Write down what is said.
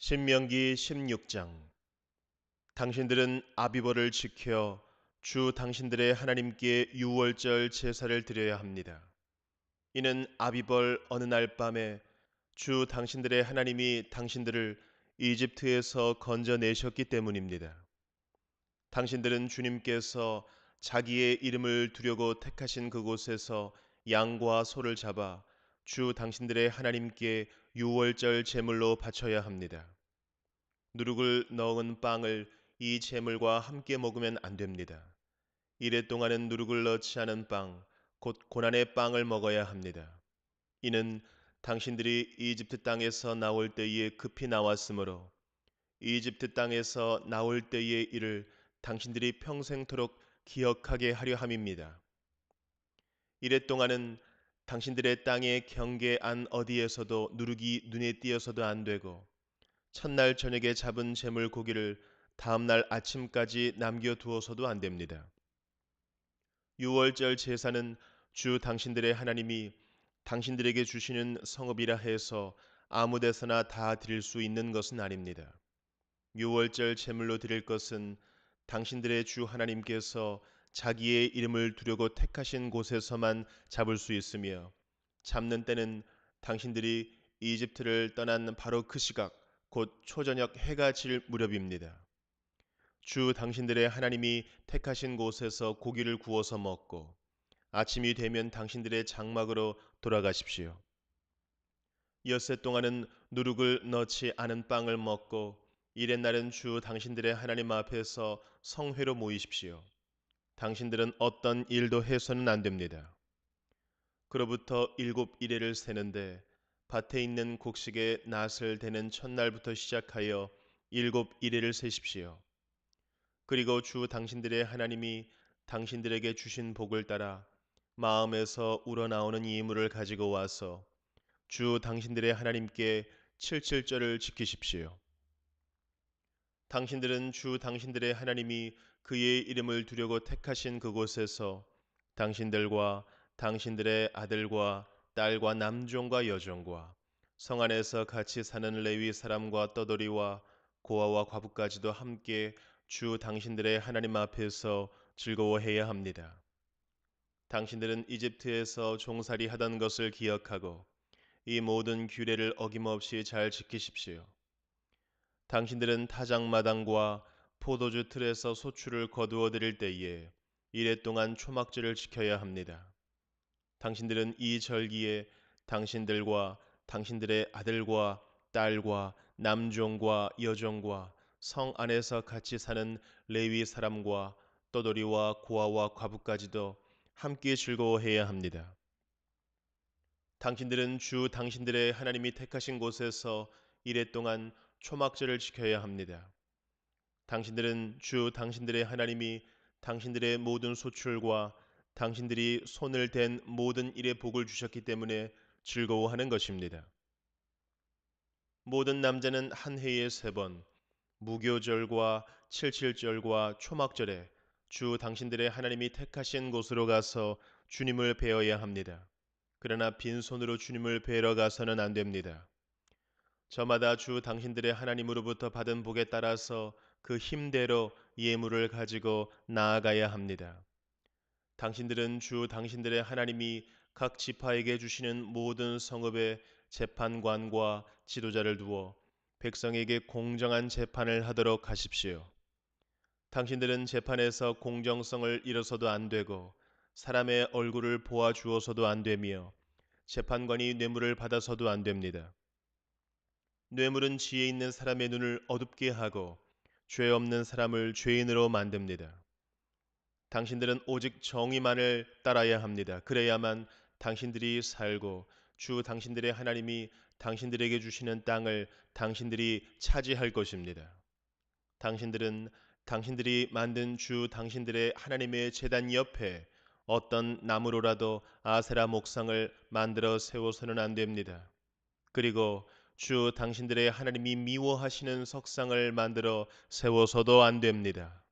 신명기 16장. 당신들은 아비벌을 지켜 주 당신들의 하나님께 유월절 제사를 드려야 합니다. 이는 아비벌 어느 날 밤에 주 당신들의 하나님이 당신들을 이집트에서 건져내셨기 때문입니다. 당신들은 주님께서 자기의 이름을 두려고 택하신 그곳에서 양과 소를 잡아 주 당신들의 하나님께 유월절 제물로 바쳐야 합니다. 누룩을 넣은 빵을 이 제물과 함께 먹으면 안 됩니다. 이래 동안은 누룩을 넣지 않은 빵, 곧 고난의 빵을 먹어야 합니다. 이는 당신들이 이집트 땅에서 나올 때에 급히 나왔으므로 이집트 땅에서 나올 때의 일을 당신들이 평생토록 기억하게 하려 함입니다. 이래 동안은 당신들의 땅의 경계 안 어디에서도 누룩이 눈에 띄어서도 안 되고 첫날 저녁에 잡은 제물 고기를 다음날 아침까지 남겨두어서도 안 됩니다. 유월절 제사는 주 당신들의 하나님이 당신들에게 주시는 성읍이라 해서 아무 데서나 다 드릴 수 있는 것은 아닙니다. 유월절 제물로 드릴 것은 당신들의 주 하나님께서 자기의 이름을 두려고 택하신 곳에서만 잡을 수 있으며 잡는 때는 당신들이 이집트를 떠난 바로 그 시각 곧 초저녁 해가 질 무렵입니다. 주 당신들의 하나님이 택하신 곳에서 고기를 구워서 먹고 아침이 되면 당신들의 장막으로 돌아가십시오. 엿새 동안은 누룩을 넣지 않은 빵을 먹고 이튿날은 주 당신들의 하나님 앞에서 성회로 모이십시오. 당신들은 어떤 일도 해서는 안 됩니다. 그로부터 7일을 세는데 밭에 있는 곡식의 낫을 대는 첫날부터 시작하여 7일을 세십시오. 그리고 주 당신들의 하나님이 당신들에게 주신 복을 따라 마음에서 우러나오는 이물을 가지고 와서 주 당신들의 하나님께 칠칠절을 지키십시오. 당신들은 주 당신들의 하나님이 그의 이름을 두려고 택하신 그곳에서 당신들과 당신들의 아들과 딸과 남종과 여종과 성 안에서 같이 사는 레위 사람과 떠돌이와 고아와 과부까지도 함께 주 당신들의 하나님 앞에서 즐거워해야 합니다. 당신들은 이집트에서 종살이 하던 것을 기억하고 이 모든 규례를 어김없이 잘 지키십시오. 당신들은 타작마당과 포도주 틀에서 소출을 거두어 드릴 때에 이레 동안 초막절을 지켜야 합니다. 당신들은 이 절기에 당신들과 당신들의 아들과 딸과 남종과 여종과 성 안에서 같이 사는 레위 사람과 떠돌이와 고아와 과부까지도 함께 즐거워해야 합니다. 당신들은 주 당신들의 하나님이 택하신 곳에서 이레 동안 초막절을 지켜야 합니다. 당신들은 주 당신들의 하나님이 당신들의 모든 소출과 당신들이 손을 댄 모든 일에 복을 주셨기 때문에 즐거워하는 것입니다. 모든 남자는 한 해에 3번 무교절과 칠칠절과 초막절에 주 당신들의 하나님이 택하신 곳으로 가서 주님을 뵈어야 합니다. 그러나 빈손으로 주님을 뵈러 가서는 안 됩니다. 저마다 주 당신들의 하나님으로부터 받은 복에 따라서 그 힘대로 예물을 가지고 나아가야 합니다. 당신들은 주 당신들의 하나님이 각 지파에게 주시는 모든 성읍에 재판관과 지도자를 두어 백성에게 공정한 재판을 하도록 하십시오. 당신들은 재판에서 공정성을 잃어서도 안 되고 사람의 얼굴을 보아 주어서도 안 되며 재판관이 뇌물을 받아서도 안 됩니다. 뇌물은 지혜 있는 사람의 눈을 어둡게 하고 죄 없는 사람을 죄인으로 만듭니다. 당신들은 오직 정의만을 따라야 합니다. 그래야만 당신들이 살고 주 당신들의 하나님이 당신들에게 주시는 땅을 당신들이 차지할 것입니다. 당신들은 당신들이 만든 주 당신들의 하나님의 제단 옆에 어떤 나무로라도 아세라 목상을 만들어 세워서는 안 됩니다. 그리고 주 당신들의 하나님이 미워하시는 석상을 만들어 세워서도 안 됩니다.